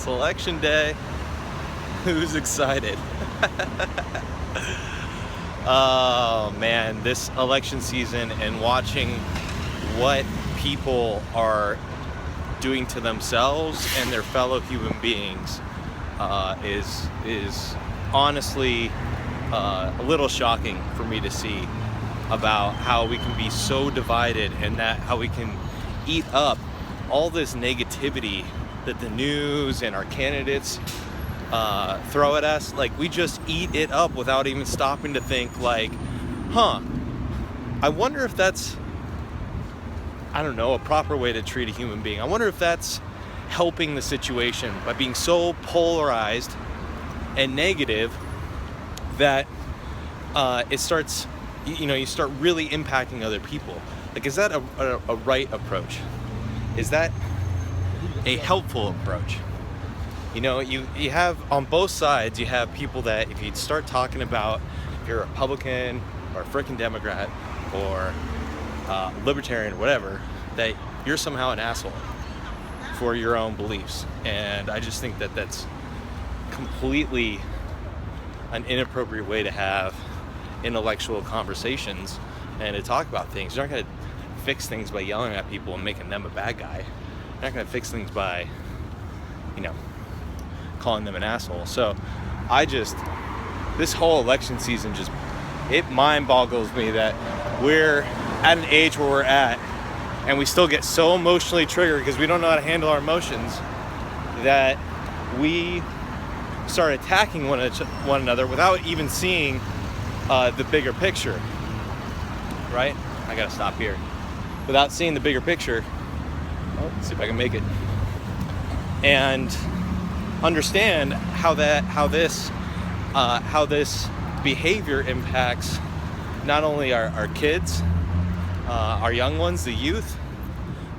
It's election day. Who's excited? Oh man, this election season and watching what people are doing to themselves and their fellow human beings is honestly a little shocking for me to see about how we can be so divided and that how we can eat up all this negativity that the news and our candidates throw at us. Like, we just eat it up without even stopping to think like, I wonder if that's, I don't know, a proper way to treat a human being. I wonder if that's helping the situation by being so polarized and negative that it starts, you start really impacting other people. Like, is that a right approach? Is that a helpful approach? You have on both sides, you have people that if you start talking about if you're a Republican or a freaking Democrat or libertarian or whatever, that you're somehow an asshole for your own beliefs. And I just think that that's completely an inappropriate way to have intellectual conversations and to talk about things. You're not going to fix things by yelling at people and making them a bad guy. You're not going to fix things by, calling them an asshole. So this whole election season it mind boggles me that we're at an age where we're at and we still get so emotionally triggered because we don't know how to handle our emotions that we start attacking one another without even seeing the bigger picture, right? I gotta stop here. Without seeing the bigger picture, let's see if I can make it, and understand how this behavior impacts not only our kids, our young ones, the youth,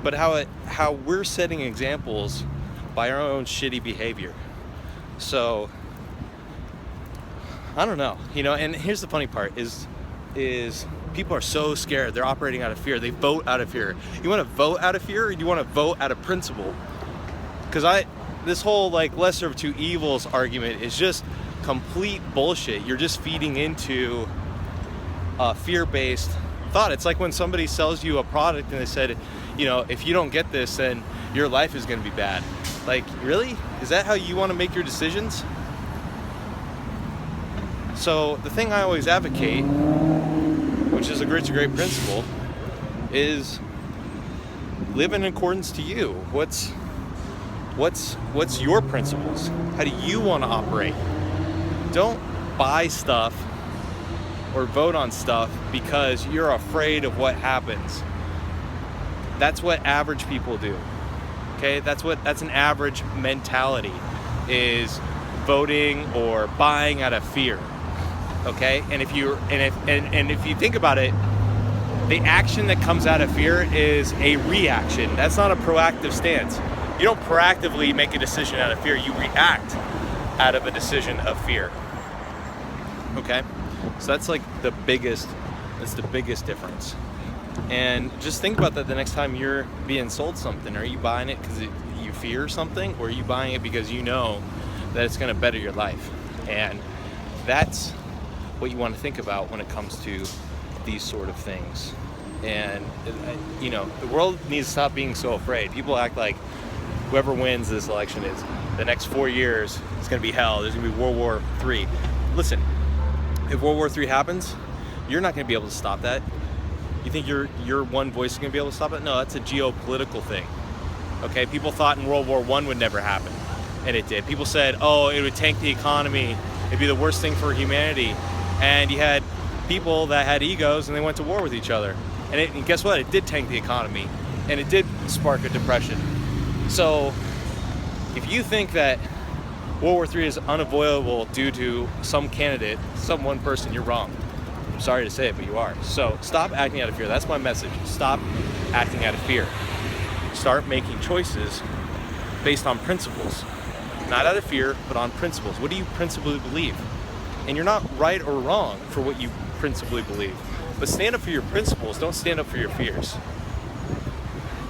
but how we're setting examples by our own shitty behavior. So I don't know, and here's the funny part is people are so scared. They're operating out of fear. They vote out of fear. You want to vote out of fear, or do you want to vote out of principle? Because this whole lesser of two evils argument is just complete bullshit. You're just feeding into fear-based thought. It's like when somebody sells you a product and they said, if you don't get this, then your life is going to be bad. Like, really? Is that how you want to make your decisions? So the thing I always advocate, which is a great principle, is live in accordance to you. What's your principles? How do you want to operate? Don't buy stuff or vote on stuff because you're afraid of what happens. That's what average people do. Okay? That's an average mentality, is voting or buying out of fear. Okay? And if you think about it, the action that comes out of fear is a reaction. That's not a proactive stance. You don't proactively make a decision out of fear. You react out of a decision of fear. Okay? So that's the biggest difference. And just think about that the next time you're being sold something. Are you buying it because you fear something, or are you buying it because you know that it's going to better your life? And that's what you want to think about when it comes to these sort of things. And the world needs to stop being so afraid. People act like whoever wins this election is the next 4 years, it's going to be hell. There's going to be World War III. Listen, if World War III happens, you're not going to be able to stop that. You think your one voice is going to be able to stop it? No, that's a geopolitical thing. Okay, people thought in World War I would never happen, and it did. People said, it would tank the economy. It'd be the worst thing for humanity. And you had people that had egos, and they went to war with each other. And guess what? It did tank the economy, and it did spark a depression. So if you think that World War III is unavoidable due to some candidate, some one person, you're wrong. I'm sorry to say it, but you are. So stop acting out of fear. That's my message. Stop acting out of fear. Start making choices based on principles. Not out of fear, but on principles. What do you principally believe? And you're not right or wrong for what you principally believe. But stand up for your principles. Don't stand up for your fears.